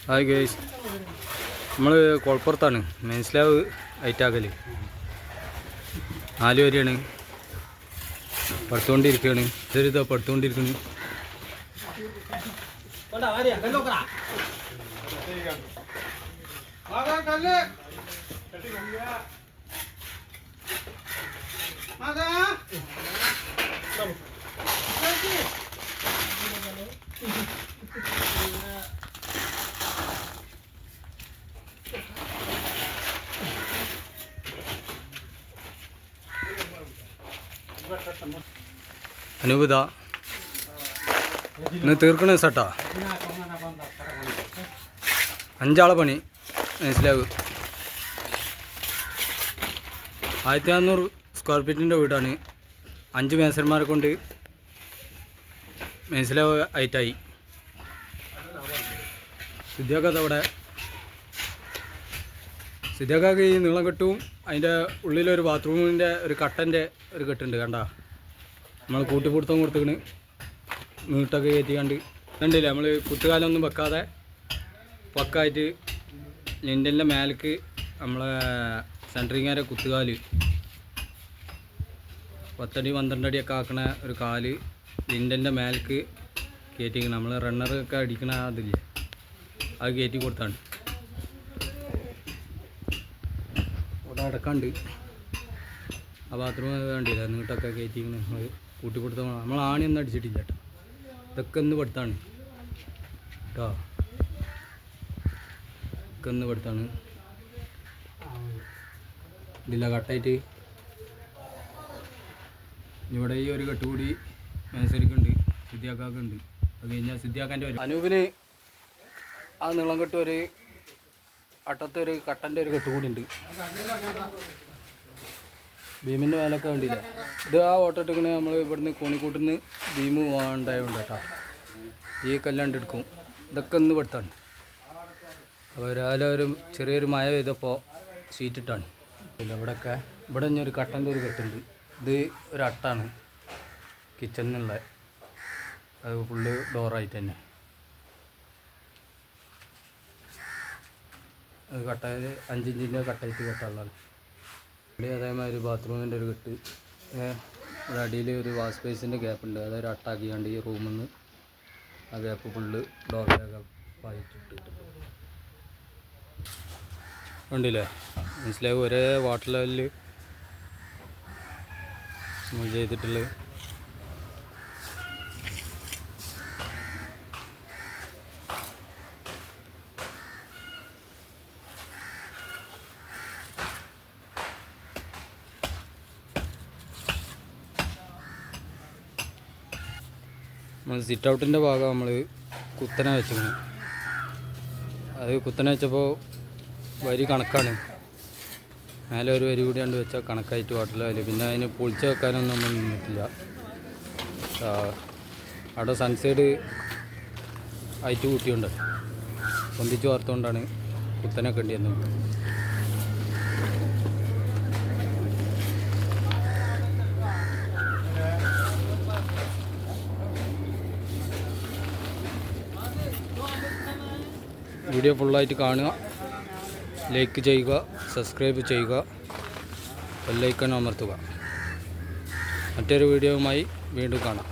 Hi guys, നമ്മൾ കുളപ്പുറത്താണ് മനസ്സിലാവ് ഐറ്റാക്കൽ 4 വരെയാണ് പടുത്തുകൊണ്ടിരിക്കുകയാണ്. ഇതൊരിതാ പടുത്തുകൊണ്ടിരിക്കുന്നു. അനൂപിത ഇന്ന് തീർക്കണ സട്ടാ 5 ആളെ പണി മനസ്സിലാവ്. 1600 സ്ക്വയർ ഫീറ്റിൻ്റെ വീടാണ്. 5 മേസന്മാരെ കൊണ്ട് മനസ്സിലാവ് ഐറ്റായി. സിദ്ധാക്കാക്ക് ഈ നീളം കെട്ടും അതിൻ്റെ ഉള്ളിലൊരു ബാത്റൂമിൻ്റെ ഒരു കട്ടൻ്റെ ഒരു കെട്ടുണ്ട്. കണ്ട നമ്മൾ കൂട്ടിപ്പിടുത്തം കൊടുത്തിക്കണ് നീട്ടൊക്കെ കയറ്റിക്കാണ്ട് കണ്ടില്ലേ. നമ്മൾ കുത്തുകാലൊന്നും വെക്കാതെ പക്കായിട്ട് ലിൻഡലിൻ്റെ മേലേക്ക് നമ്മളെ സെൻട്രിങ്ങാരെ കുത്തുകാല് 10 അടി 12 അടിയൊക്കെ ആക്കണ ഒരു കാല് ലിൻഡലിൻ്റെ മേലേക്ക് കയറ്റിക്കണം. നമ്മൾ റണ്ണറൊക്കെ അടിക്കണ അതില്ലേ, അത് കയറ്റി കൊടുത്താണ്. ഇവിടെ അടക്കാണ്ട് ആ ബാത്റൂം കണ്ടില്ല, നീട്ടൊക്കെ കയറ്റിങ്ങനെ നമ്മൾ കൂട്ടിക്കൊടുത്ത. നമ്മൾ ആണിയൊന്നും അടിച്ചിട്ടില്ല കേട്ടോ. ഇതൊക്കെ ഒന്ന് പെടുത്താണ് കേട്ടോ, ഇതൊക്കെ ഒന്ന് പെടുത്താണ്. ഇതില്ല കട്ടായിട്ട് ഇവിടെ ഈ ഒരു കെട്ടുകൂടി മേസരിക്കുണ്ട്, സിദ്ധിയാക്കാക്കുണ്ട്. അത് കഴിഞ്ഞാൽ സിദ്ധിയാക്കാൻ്റെ അനൂപിന് ആ നീളം കെട്ട് ഒരു അട്ടത്തൊരു കട്ടൻ്റെ ഒരു കെട്ടുകൂടി ഉണ്ട്. ഭീമിൻ്റെ മേലൊക്കെ വേണ്ടിയില്ല. ഇത് ആ ഓട്ടോ ഇട്ടിങ്ങനെ നമ്മൾ ഇവിടുന്ന് കോണിക്കൂട്ടിൽ ഭീമ് പോകാണ്ടായതുകൊണ്ട് കേട്ടോ ഈ കല്ലാണ്ട് എടുക്കും. ഇതൊക്കെ ഒന്ന് പെടുത്താണ്. അപ്പോൾ രാവിലെ ഒരു ചെറിയൊരു മഴ പെയ്തപ്പോൾ സീറ്റിട്ടാണ്. ഇല്ല ഇവിടെ ഇനി ഒരു കട്ടൻ്റെ ഒരു കെട്ടുണ്ട്. ഇത് ഒരു അട്ടാണ് കിച്ചണിനുള്ള, അത് ഫുള്ള് ഡോറായിട്ട് തന്നെ. അത് കട്ടയിൽ 5 ഇഞ്ചിൻ്റെ കട്ടായിട്ട് കെട്ടാനുള്ളതാണ്. ഇവിടെ അതേമാതിരി ബാത്റൂമിൻ്റെ ഒരു കെട്ട്, ഇവിടെ അടിയിൽ ഒരു വാഷ് സ്പേസിൻ്റെ ഗ്യാപ്പുണ്ട്. അതൊരു അട്ടാക്കിയാണ്ട് ഈ റൂമിൽ നിന്ന് ആ ഗ്യാപ്പ് ഫുള്ള് ഡോറിലൊക്കെ പായിട്ടിട്ടിട്ടുണ്ട്. ഉണ്ടല്ലേ മനസ്സിലായി. ഒരേ വാട്ടർ ലെവലിൽ ചെയ്തിട്ടുള്ളത്. നമ്മൾ സിറ്റ് ഔട്ടിൻ്റെ ഭാഗം നമ്മൾ കുത്തനെ വെച്ചിരുന്നു. അത് കുത്തനെ വെച്ചപ്പോൾ വരി കണക്കാണ്. മേലെ ഒരു വരി കൂടി കണ്ട് വെച്ചാൽ കണക്കായിട്ട് വാട്ടില്ല. പിന്നെ അതിന് പൊളിച്ച് വെക്കാനൊന്നും നമ്മൾ നിന്നിട്ടില്ല. അവിടെ സൺസൈഡ് ഹൈറ്റ് കൂട്ടിയുണ്ട്, പൊന്തിച്ച് വാർത്തുകൊണ്ടാണ് കുത്തനെ കണ്ടി വന്നത്. വീഡിയോ ഫുള്ളായിട്ട് കാണുക, ലൈക്ക് ചെയ്യുക, സബ്സ്ക്രൈബ് ചെയ്യുക, ബെല്ലൈക്കൺ അമർത്തുക. മറ്റൊരു വീഡിയോയുമായി വീണ്ടും കാണാം.